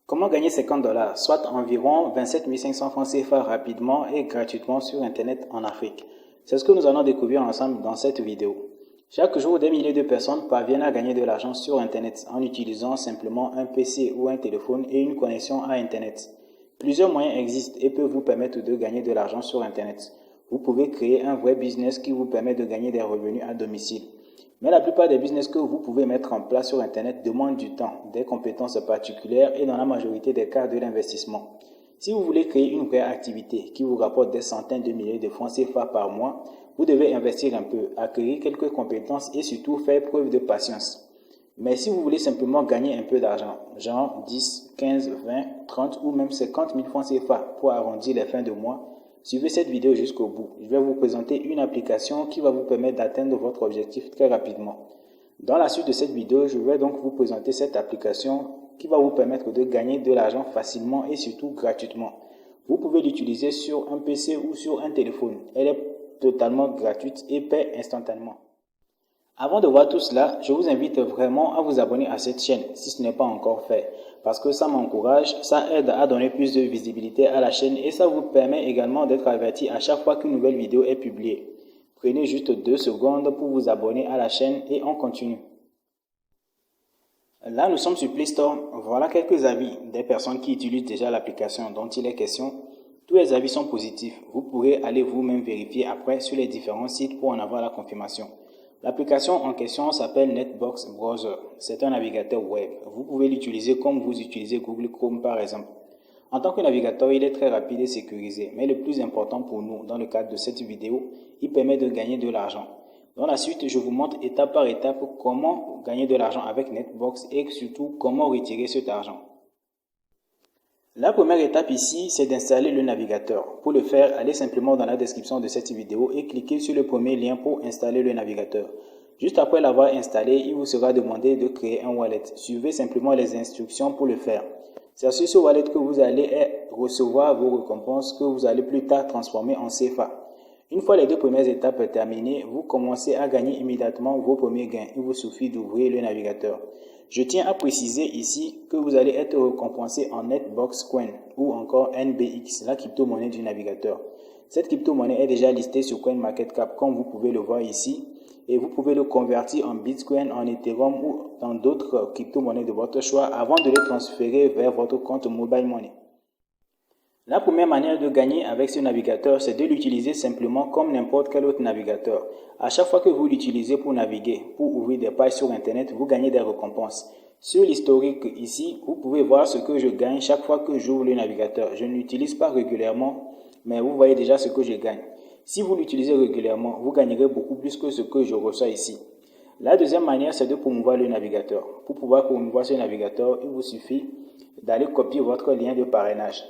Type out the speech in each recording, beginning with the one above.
Comment gagner 50 $, soit environ 27 500 francs CFA rapidement et gratuitement sur Internet en Afrique? C'est ce que nous allons découvrir ensemble dans cette vidéo. Chaque jour, des milliers de personnes parviennent à gagner de l'argent sur Internet en utilisant simplement un PC ou un téléphone et une connexion à Internet. Plusieurs moyens existent et peuvent vous permettre de gagner de l'argent sur Internet. Vous pouvez créer un vrai business qui vous permet de gagner des revenus à domicile. Mais la plupart des business que vous pouvez mettre en place sur Internet demandent du temps, des compétences particulières et dans la majorité des cas de l'investissement. Si vous voulez créer une vraie activité qui vous rapporte des centaines de milliers de francs CFA par mois, vous devez investir un peu, acquérir quelques compétences et surtout faire preuve de patience. Mais si vous voulez simplement gagner un peu d'argent, genre 10, 15, 20, 30 ou même 50 000 francs CFA pour arrondir les fins de mois, suivez cette vidéo jusqu'au bout. Je vais vous présenter une application qui va vous permettre d'atteindre votre objectif très rapidement. Dans la suite de cette vidéo, je vais donc vous présenter cette application qui va vous permettre de gagner de l'argent facilement et surtout gratuitement. Vous pouvez l'utiliser sur un PC ou sur un téléphone. Elle est totalement gratuite et paie instantanément. Avant de voir tout cela, je vous invite vraiment à vous abonner à cette chaîne si ce n'est pas encore fait. Parce que ça m'encourage, ça aide à donner plus de visibilité à la chaîne et ça vous permet également d'être averti à chaque fois qu'une nouvelle vidéo est publiée. Prenez juste 2 secondes pour vous abonner à la chaîne et on continue. Là, nous sommes sur Play Store. Voilà quelques avis des personnes qui utilisent déjà l'application dont il est question. Tous les avis sont positifs. Vous pourrez aller vous-même vérifier après sur les différents sites pour en avoir la confirmation. L'application en question s'appelle Netbox Browser. C'est un navigateur web. Vous pouvez l'utiliser comme vous utilisez Google Chrome par exemple. En tant que navigateur, il est très rapide et sécurisé. Mais le plus important pour nous, dans le cadre de cette vidéo, il permet de gagner de l'argent. Dans la suite, je vous montre étape par étape comment gagner de l'argent avec Netbox et surtout comment retirer cet argent. La première étape ici, c'est d'installer le navigateur. Pour le faire, allez simplement dans la description de cette vidéo et cliquez sur le premier lien pour installer le navigateur. Juste après l'avoir installé, il vous sera demandé de créer un wallet. Suivez simplement les instructions pour le faire. C'est sur ce wallet que vous allez recevoir vos récompenses que vous allez plus tard transformer en CFA. Une fois les 2 premières étapes terminées, vous commencez à gagner immédiatement vos premiers gains. Il vous suffit d'ouvrir le navigateur. Je tiens à préciser ici que vous allez être récompensé en Netbox Coin ou encore NBX, la crypto-monnaie du navigateur. Cette crypto-monnaie est déjà listée sur CoinMarketCap comme vous pouvez le voir ici et vous pouvez le convertir en Bitcoin, en Ethereum ou dans d'autres crypto-monnaies de votre choix avant de les transférer vers votre compte Mobile Money. La première manière de gagner avec ce navigateur, c'est de l'utiliser simplement comme n'importe quel autre navigateur. À chaque fois que vous l'utilisez pour naviguer, pour ouvrir des pages sur Internet, vous gagnez des récompenses. Sur l'historique ici, vous pouvez voir ce que je gagne chaque fois que j'ouvre le navigateur. Je ne l'utilise pas régulièrement, mais vous voyez déjà ce que je gagne. Si vous l'utilisez régulièrement, vous gagnerez beaucoup plus que ce que je reçois ici. La deuxième manière, c'est de promouvoir le navigateur. Pour pouvoir promouvoir ce navigateur, il vous suffit d'aller copier votre lien de parrainage.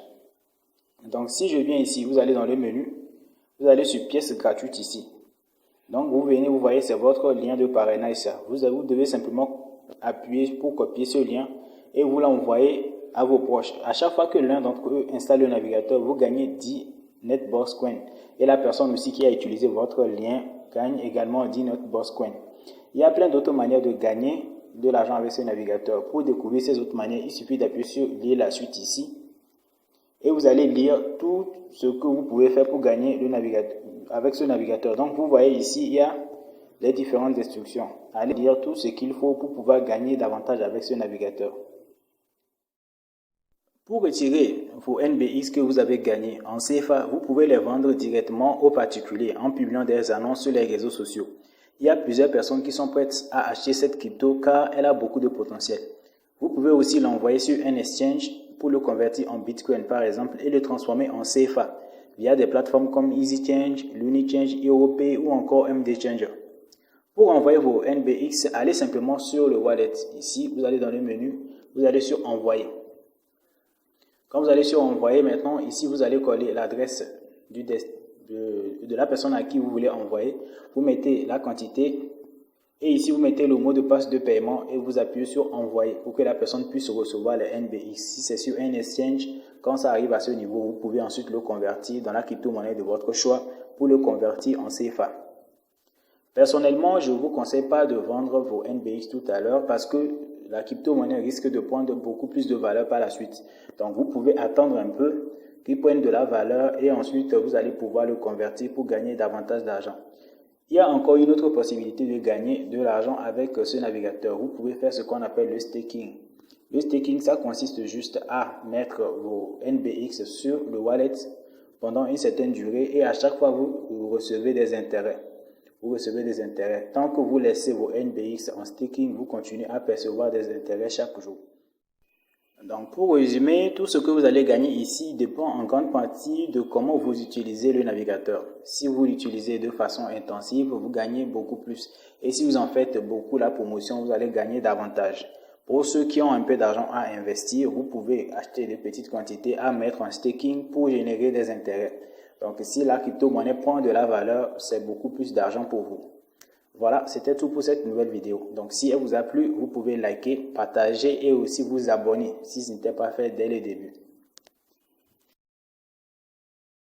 Donc, si je viens ici, vous allez dans le menu, vous allez sur pièces gratuites ici. Donc, vous venez, vous voyez, c'est votre lien de parrainage ça. Vous devez simplement appuyer pour copier ce lien et vous l'envoyez à vos proches. À chaque fois que l'un d'entre eux installe le navigateur, vous gagnez 10 Netbox Coin. Et la personne aussi qui a utilisé votre lien gagne également 10 Netbox Coin. Il y a plein d'autres manières de gagner de l'argent avec ce navigateur. Pour découvrir ces autres manières, il suffit d'appuyer sur lire la suite ici. Et vous allez lire tout ce que vous pouvez faire pour gagner le navigateur, avec ce navigateur. Donc vous voyez ici, il y a les différentes instructions. Allez lire tout ce qu'il faut pour pouvoir gagner davantage avec ce navigateur. Pour retirer vos NBX que vous avez gagnés en CFA, vous pouvez les vendre directement aux particuliers en publiant des annonces sur les réseaux sociaux. Il y a plusieurs personnes qui sont prêtes à acheter cette crypto car elle a beaucoup de potentiel. Vous pouvez aussi l'envoyer sur un exchange pour le convertir en Bitcoin par exemple et le transformer en CFA via des plateformes comme EasyChange, LuniChange, EuroPay ou encore MDChanger. Pour envoyer vos NBX, allez simplement sur le wallet. Ici, vous allez dans le menu, vous allez sur Envoyer. Quand vous allez sur Envoyer, maintenant, ici, vous allez coller l'adresse de la personne à qui vous voulez envoyer. Vous mettez la quantité. Et ici, vous mettez le mot de passe de paiement et vous appuyez sur Envoyer pour que la personne puisse recevoir les NBX. Si c'est sur un exchange, quand ça arrive à ce niveau, vous pouvez ensuite le convertir dans la crypto-monnaie de votre choix pour le convertir en CFA. Personnellement, je ne vous conseille pas de vendre vos NBX tout à l'heure parce que la crypto-monnaie risque de prendre beaucoup plus de valeur par la suite. Donc, vous pouvez attendre un peu qu'il prenne de la valeur et ensuite, vous allez pouvoir le convertir pour gagner davantage d'argent. Il y a encore une autre possibilité de gagner de l'argent avec ce navigateur. Vous pouvez faire ce qu'on appelle le staking. Le staking, ça consiste juste à mettre vos NBX sur le wallet pendant une certaine durée et à chaque fois, vous recevez des intérêts. Vous recevez des intérêts. Tant que vous laissez vos NBX en staking, vous continuez à percevoir des intérêts chaque jour. Donc, pour résumer, tout ce que vous allez gagner ici dépend en grande partie de comment vous utilisez le navigateur. Si vous l'utilisez de façon intensive, vous gagnez beaucoup plus. Et si vous en faites beaucoup la promotion, vous allez gagner davantage. Pour ceux qui ont un peu d'argent à investir, vous pouvez acheter des petites quantités à mettre en staking pour générer des intérêts. Donc, si la crypto-monnaie prend de la valeur, c'est beaucoup plus d'argent pour vous. Voilà, c'était tout pour cette nouvelle vidéo. Donc, si elle vous a plu, vous pouvez liker, partager et aussi vous abonner si ce n'était pas fait dès le début.